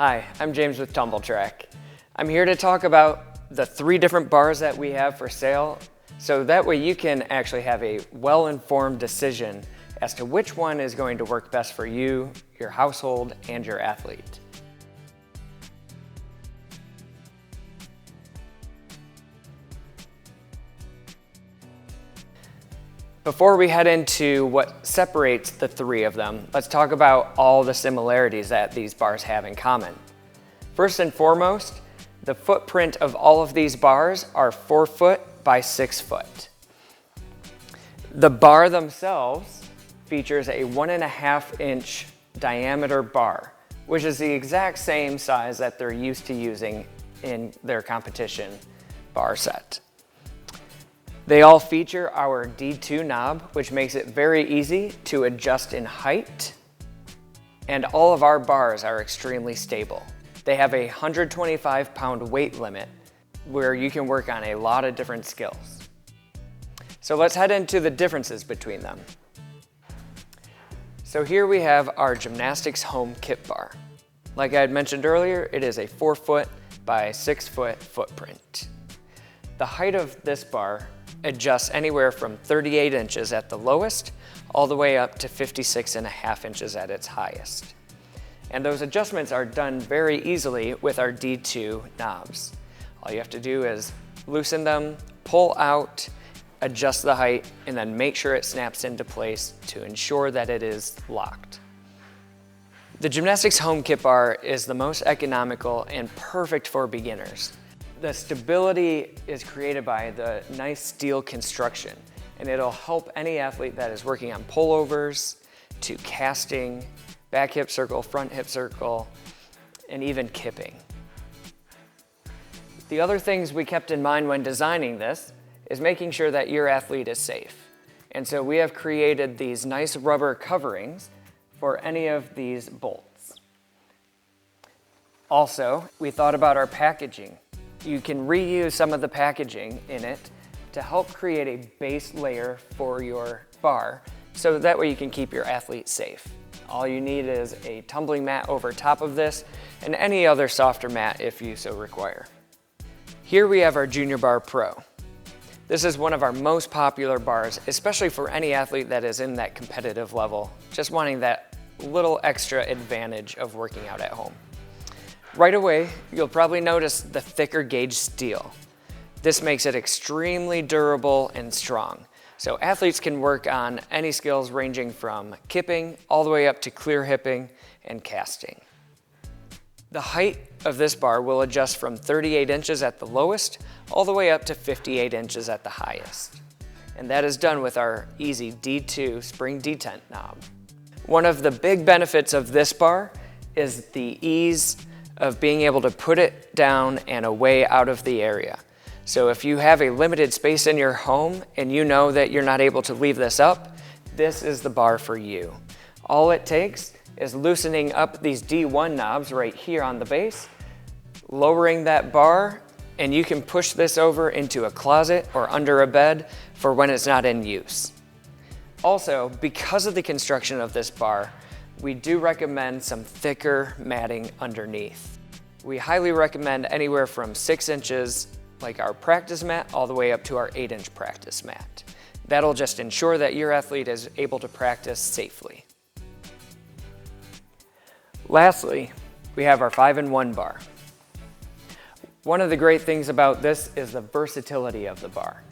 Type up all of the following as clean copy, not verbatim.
Hi, I'm James with Tumble Track. I'm here to talk about the 3 different bars that we have for sale, so that way you can actually have a well-informed decision as to which one is going to work best for you, your household, and your athlete. Before we head into what separates the 3 of them, let's talk about all the similarities that these bars have in common. First and foremost, the footprint of all of these bars are 4 foot by 6 foot. The bar themselves features a 1.5 inch diameter bar, which is the exact same size that they're used to using in their competition bar set. They all feature our D2 knob, which makes it very easy to adjust in height. And all of our bars are extremely stable. They have a 125-pound weight limit where you can work on a lot of different skills. So let's head into the differences between them. So here we have our Gymnastics Home Kip Bar. Like I had mentioned earlier, it is a 4 foot by 6 foot footprint. The height of this bar adjusts anywhere from 38 inches at the lowest all the way up to 56.5 inches at its highest. And those adjustments are done very easily with our D2 knobs. All you have to do is loosen them, pull out, adjust the height, and then make sure it snaps into place to ensure that it is locked. The Gymnastics Home Kip Bar is the most economical and perfect for beginners. The stability is created by the nice steel construction, and it'll help any athlete that is working on pullovers to casting, back hip circle, front hip circle, and even kipping. The other things we kept in mind when designing this is making sure that your athlete is safe. And so we have created these nice rubber coverings for any of these bolts. Also, we thought about our packaging. You can reuse some of the packaging in it to help create a base layer for your bar, so that way you can keep your athlete safe. All you need is a tumbling mat over top of this and any other softer mat if you so require. Here we have our Junior Bar Pro. This is one of our most popular bars, especially for any athlete that is in that competitive level, just wanting that little extra advantage of working out at home. Right away, you'll probably notice the thicker gauge steel. This makes it extremely durable and strong. So athletes can work on any skills ranging from kipping all the way up to clear hipping and casting. The height of this bar will adjust from 38 inches at the lowest all the way up to 58 inches at the highest. And that is done with our easy D2 spring detent knob. One of the big benefits of this bar is the ease of being able to put it down and away out of the area. So if you have a limited space in your home and you know that you're not able to leave this up, this is the bar for you. All it takes is loosening up these D1 knobs right here on the base, lowering that bar, and you can push this over into a closet or under a bed for when it's not in use. Also, because of the construction of this bar, we do recommend some thicker matting underneath. We highly recommend anywhere from 6 inches, like our practice mat, all the way up to our 8-inch practice mat. That'll just ensure that your athlete is able to practice safely. Lastly, we have our 5-in-1 bar. One of the great things about this is the versatility of the bar.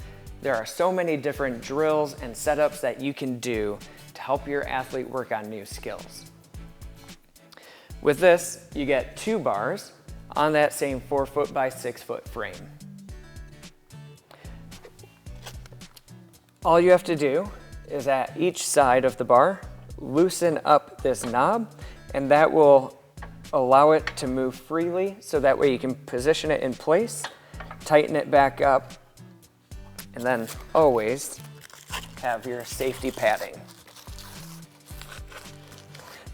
There are so many different drills and setups that you can do to help your athlete work on new skills. With this, you get 2 bars on that same 4 foot by 6 foot frame. All you have to do is at each side of the bar, loosen up this knob, and that will allow it to move freely, so that way you can position it in place, tighten it back up, and then always have your safety padding.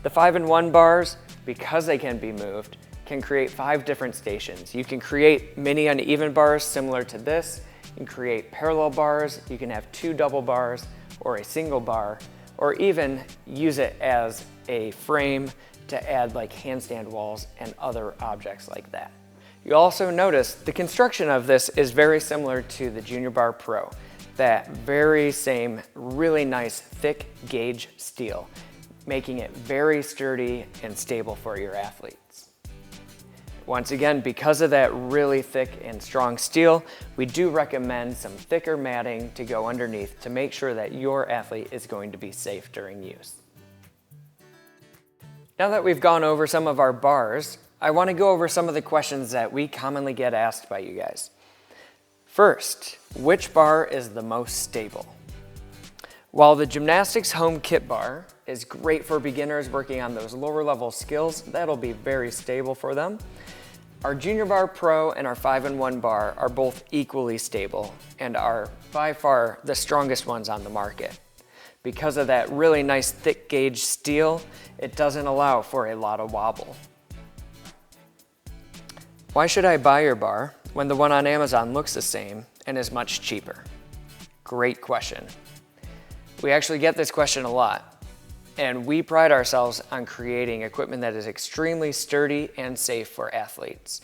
The 5-in-1 bars, because they can be moved, can create 5 different stations. You can create mini uneven bars similar to this. You can create parallel bars. You can have 2 double bars or a single bar, or even use it as a frame to add like handstand walls and other objects like that. You'll also notice the construction of this is very similar to the Junior Bar Pro. That very same really nice thick gauge steel, making it very sturdy and stable for your athletes. Once again, because of that really thick and strong steel, we do recommend some thicker matting to go underneath to make sure that your athlete is going to be safe during use. Now that we've gone over some of our bars, I want to go over some of the questions that we commonly get asked by you guys. First, which bar is the most stable? While the Gymnastics Home Kip Bar is great for beginners working on those lower level skills, that'll be very stable for them. Our Junior Bar Pro and our 5-in-1 bar are both equally stable and are by far the strongest ones on the market. Because of that really nice thick gauge steel, it doesn't allow for a lot of wobble. Why should I buy your bar when the one on Amazon looks the same and is much cheaper? Great question. We actually get this question a lot, and we pride ourselves on creating equipment that is extremely sturdy and safe for athletes.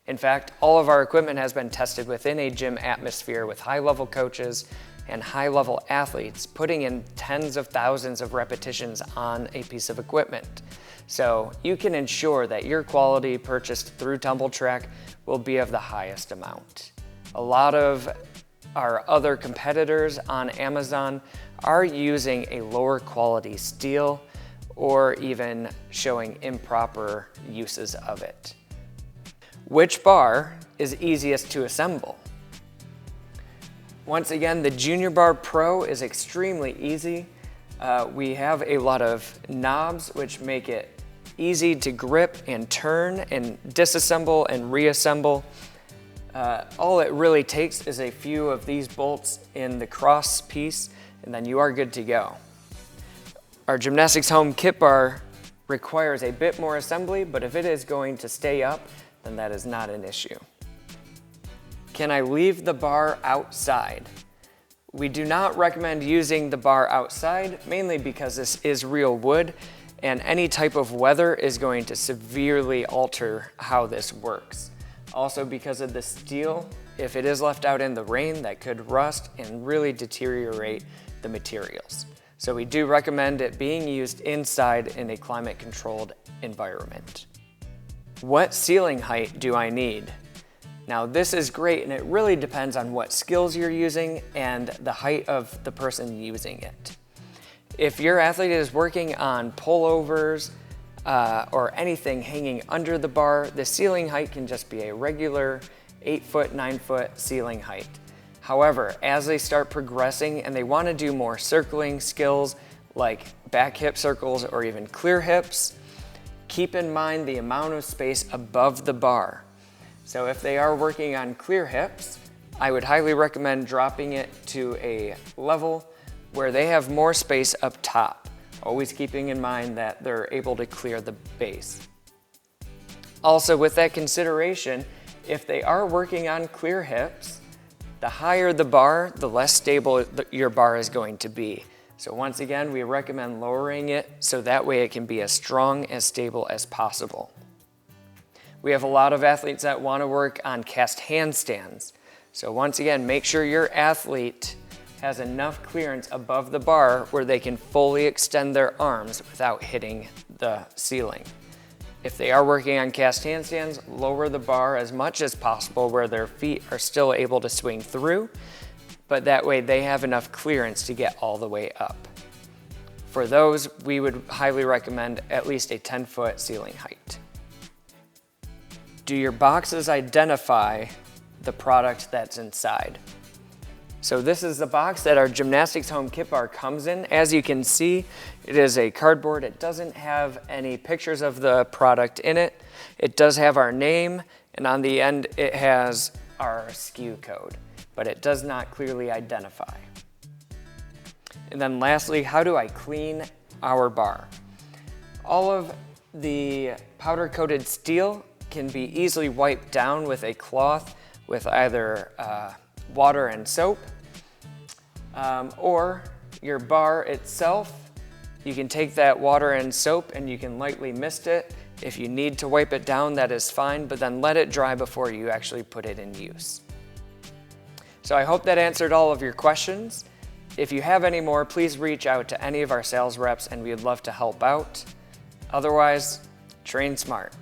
In fact, all of our equipment has been tested within a gym atmosphere with high-level coaches and high-level athletes putting in tens of thousands of repetitions on a piece of equipment. So you can ensure that your quality purchased through Tumble Track will be of the highest amount. A lot of our other competitors on Amazon are using a lower quality steel or even showing improper uses of it. Which bar is easiest to assemble? Once again, the Junior Bar Pro is extremely easy. We have a lot of knobs which make it easy to grip and turn and disassemble and reassemble. All it really takes is a few of these bolts in the cross piece, and then you are good to go. Our Gymnastics Home Kip Bar requires a bit more assembly, but if it is going to stay up, then that is not an issue. Can I leave the bar outside? We do not recommend using the bar outside, mainly because this is real wood, and any type of weather is going to severely alter how this works. Also, because of the steel, if it is left out in the rain, that could rust and really deteriorate the materials. So we do recommend it being used inside in a climate-controlled environment. What ceiling height do I need? Now this is great, and it really depends on what skills you're using and the height of the person using it. If your athlete is working on pullovers or anything hanging under the bar, the ceiling height can just be a regular 8-foot, 9-foot ceiling height. However, as they start progressing and they want to do more circling skills like back hip circles or even clear hips, keep in mind the amount of space above the bar. So if they are working on clear hips, I would highly recommend dropping it to a level where they have more space up top, always keeping in mind that they're able to clear the base. Also, with that consideration, if they are working on clear hips, the higher the bar, the less stable your bar is going to be. So once again, we recommend lowering it so that way it can be as strong, as stable as possible. We have a lot of athletes that want to work on cast handstands. So once again, make sure your athlete has enough clearance above the bar where they can fully extend their arms without hitting the ceiling. If they are working on cast handstands, lower the bar as much as possible where their feet are still able to swing through, but that way they have enough clearance to get all the way up. For those, we would highly recommend at least a 10-foot ceiling height. Do your boxes identify the product that's inside? So this is the box that our Gymnastics Home Kip Bar comes in. As you can see, it is a cardboard. It doesn't have any pictures of the product in it. It does have our name, and on the end it has our SKU code, but it does not clearly identify. And then lastly, how do I clean our bar? All of the powder-coated steel can be easily wiped down with a cloth with either water and soap, or your bar itself You can take that water and soap and you can lightly mist it. If you need to wipe it down, that is fine, but then let it dry before you actually put it in use. So I hope that answered all of your questions. If you have any more, please reach out to any of our sales reps and we'd love to help out. Otherwise, train smart.